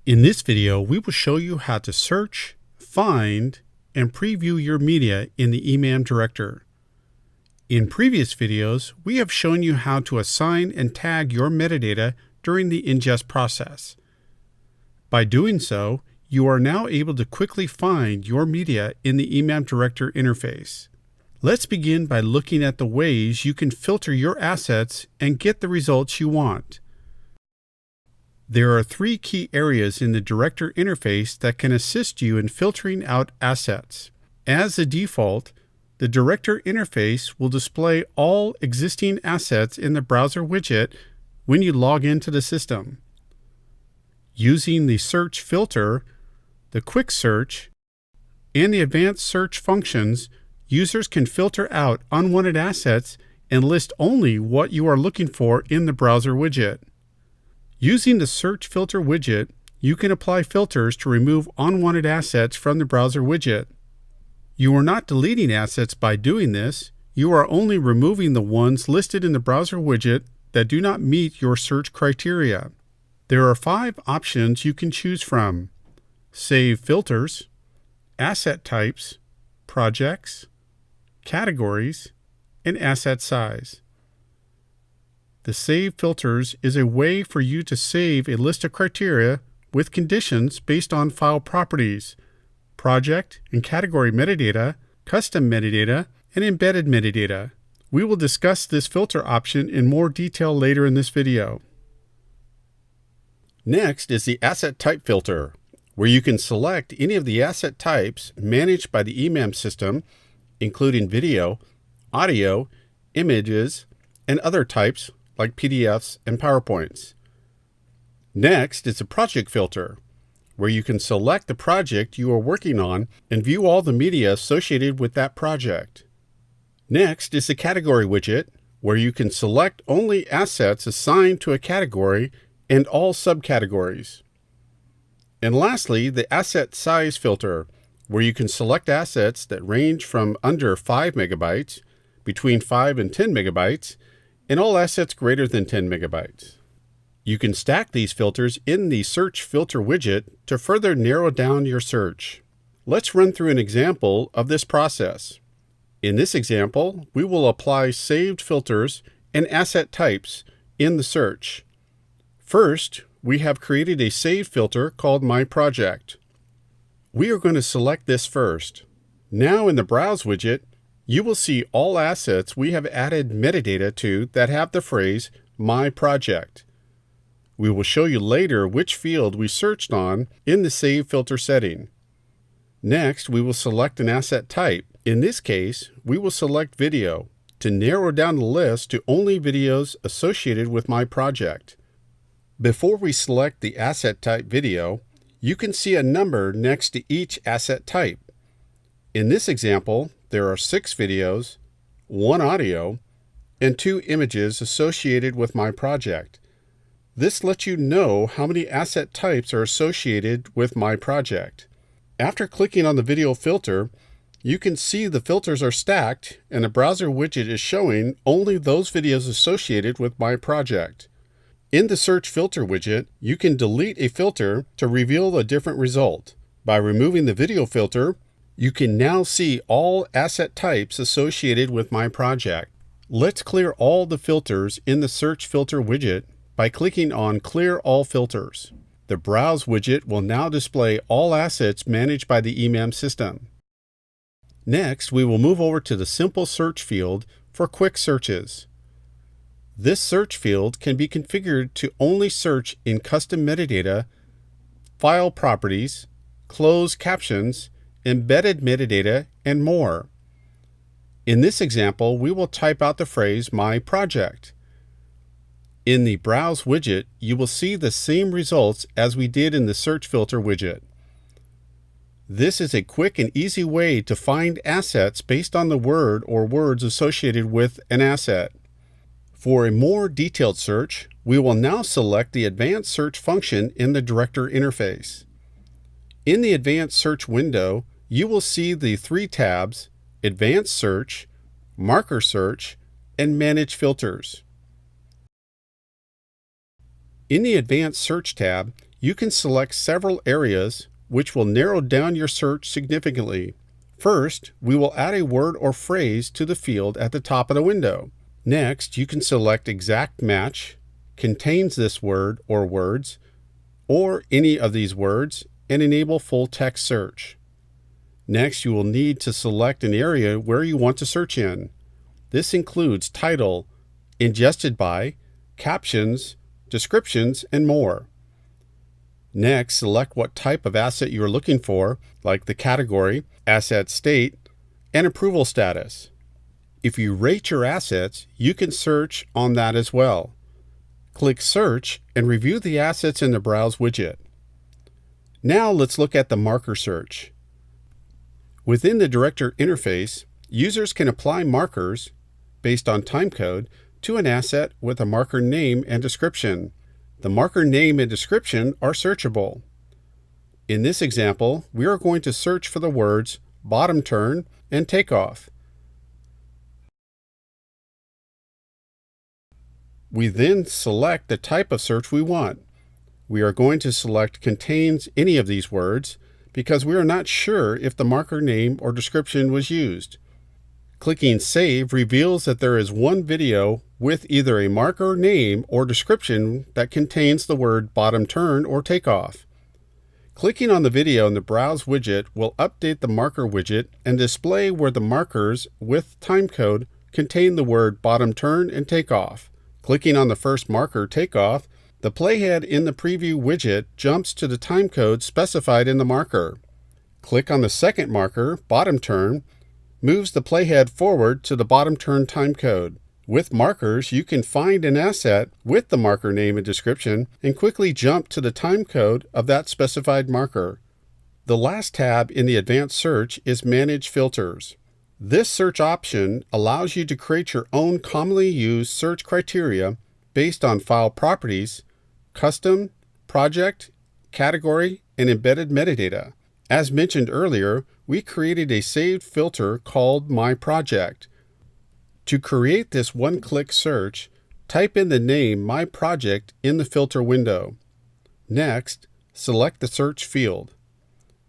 In this video, we will show you how to search, find, and preview your media in the EMAM Director. In previous videos, we have shown you how to assign and tag your metadata during the ingest process. By doing so, you are now able to quickly find your media in the EMAM Director interface. Let's begin by looking at the ways you can filter your assets and get the results you want. There are three key areas in the Director interface that can assist you in filtering out assets. As a default, the Director interface will display all existing assets in the browser widget when you log into the system. Using the search filter, the quick search, and the advanced search functions, users can filter out unwanted assets and list only what you are looking for in the browser widget. Using the search filter widget, you can apply filters to remove unwanted assets from the browser widget. You are not deleting assets by doing this. You are only removing the ones listed in the browser widget that do not meet your search criteria. There are 5 options you can choose from: Save Filters, Asset Types, Projects, Categories, and Asset Size. The Save Filters is a way for you to save a list of criteria with conditions based on file properties, project and category metadata, custom metadata, and embedded metadata. We will discuss this filter option in more detail later in this video. Next is the Asset Type Filter, where you can select any of the asset types managed by the EMAM system, including video, audio, images, and other types like PDFs and PowerPoints. Next is the Project Filter, where you can select the project you are working on and view all the media associated with that project. Next is the Category widget, where you can select only assets assigned to a category and all subcategories. And lastly, the Asset Size Filter, where you can select assets that range from under 5 megabytes, between 5 and 10 megabytes, and all assets greater than 10 megabytes. You can stack these filters in the Search Filter widget to further narrow down your search. Let's run through an example of this process. In this example, we will apply saved filters and asset types in the search. First, we have created a saved filter called My Project. We are going to select this first. Now in the Browse widget, you will see all assets we have added metadata to that have the phrase My Project. We will show you later which field we searched on in the Save Filter setting. Next, we will select an asset type. In this case, we will select video to narrow down the list to only videos associated with My Project. Before we select the asset type video, you can see a number next to each asset type. In this example, there are 6 videos, 1 audio, and 2 images associated with My Project. This lets you know how many asset types are associated with My Project. After clicking on the video filter, you can see the filters are stacked and the browser widget is showing only those videos associated with My Project. In the Search Filter widget, you can delete a filter to reveal a different result. By removing the video filter, you can now see all asset types associated with My Project. Let's clear all the filters in the Search Filter widget by clicking on Clear All Filters. The Browse widget will now display all assets managed by the EMAM system. Next, we will move over to the Simple Search field for quick searches. This search field can be configured to only search in custom metadata, file properties, closed captions, embedded metadata, and more. In this example, we will type out the phrase My Project. In the Browse widget, you will see the same results as we did in the Search Filter widget. This is a quick and easy way to find assets based on the word or words associated with an asset. For a more detailed search, we will now select the Advanced Search function in the Director interface. In the Advanced Search window, you will see the 3 tabs: Advanced Search, Marker Search, and Manage Filters. In the Advanced Search tab, you can select several areas which will narrow down your search significantly. First, we will add a word or phrase to the field at the top of the window. Next, you can select Exact Match, Contains this word or words, or any of these words, and enable full text search. Next, you will need to select an area where you want to search in. This includes title, ingested by, captions, descriptions, and more. Next, select what type of asset you are looking for, like the category, asset state, and approval status. If you rate your assets, you can search on that as well. Click Search and review the assets in the Browse widget. Now let's look at the marker search. Within the Director interface, users can apply markers based on timecode to an asset with a marker name and description. The marker name and description are searchable. In this example, we are going to search for the words bottom turn and takeoff. We then select the type of search we want. We are going to select Contains any of these words because we are not sure if the marker name or description was used. Clicking Save reveals that there is one video with either a marker name or description that contains the word bottom turn or takeoff. Clicking on the video in the Browse widget will update the marker widget and display where the markers with timecode contain the word bottom turn and takeoff. Clicking on the first marker, takeoff, the playhead in the preview widget jumps to the timecode specified in the marker. Click on the second marker, bottom turn, moves the playhead forward to the bottom turn timecode. With markers, you can find an asset with the marker name and description and quickly jump to the timecode of that specified marker. The last tab in the advanced search is Manage Filters. This search option allows you to create your own commonly used search criteria based on file properties, custom, project, category, and embedded metadata. As mentioned earlier, we created a saved filter called My Project. To create this one-click search, type in the name My Project in the filter window. Next, select the search field.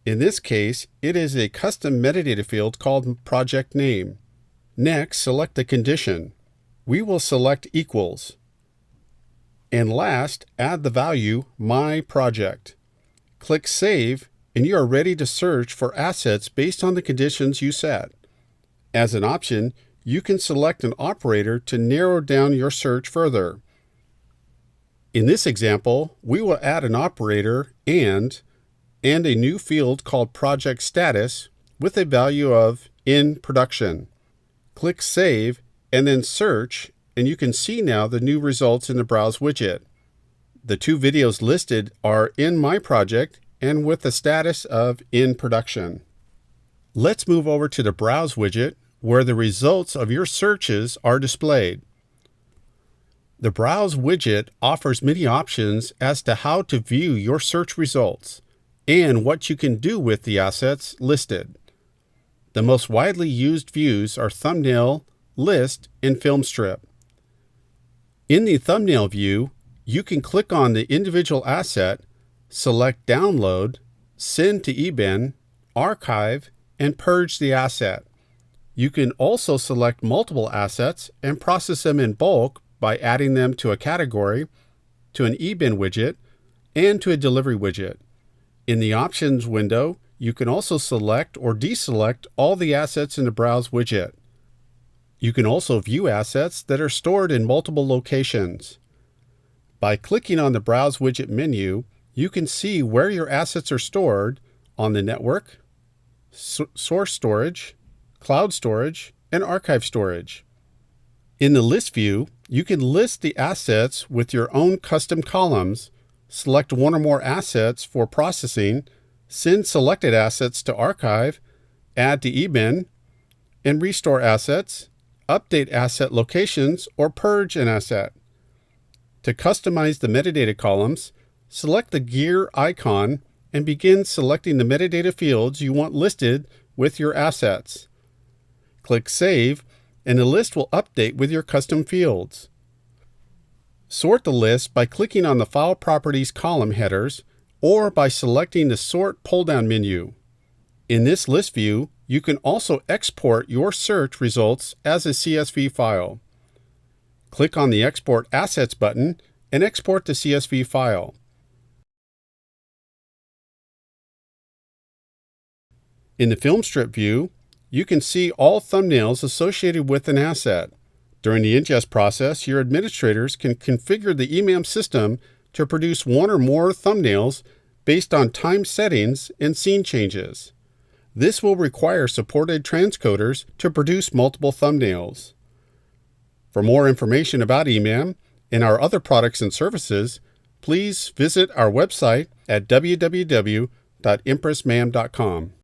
In this case, it is a custom metadata field called Project Name. Next, select the condition. We will select equals. And last, add the value My Project. Click Save, and you are ready to search for assets based on the conditions you set. As an option, you can select an operator to narrow down your search further. In this example, we will add an operator and a new field called Project Status with a value of In Production. Click Save and then Search, and you can see now the new results in the Browse widget. The two videos listed are in My Project and with the status of In Production. Let's move over to the Browse widget where the results of your searches are displayed. The Browse widget offers many options as to how to view your search results and what you can do with the assets listed. The most widely used views are Thumbnail, List, and Film Strip. In the Thumbnail view, you can click on the individual asset, select Download, Send to eBin, Archive, and purge the asset. You can also select multiple assets and process them in bulk by adding them to a category, to an eBin widget, and to a delivery widget. In the Options window, you can also select or deselect all the assets in the Browse widget. You can also view assets that are stored in multiple locations. By clicking on the Browse widget menu, you can see where your assets are stored on the network, source storage, cloud storage, and archive storage. In the List view, you can list the assets with your own custom columns, select one or more assets for processing, send selected assets to archive, add to eBin, and restore assets, update asset locations, or purge an asset. To customize the metadata columns, select the gear icon and begin selecting the metadata fields you want listed with your assets. Click Save, and the list will update with your custom fields. Sort the list by clicking on the File Properties column headers or by selecting the Sort pull-down menu. In this list view, you can also export your search results as a CSV file. Click on the Export Assets button and export the CSV file. In the film strip view, you can see all thumbnails associated with an asset. During the ingest process, your administrators can configure the EMAM system to produce one or more thumbnails based on time settings and scene changes. This will require supported transcoders to produce multiple thumbnails. For more information about EMAM and our other products and services, please visit our website at www.impressmam.com.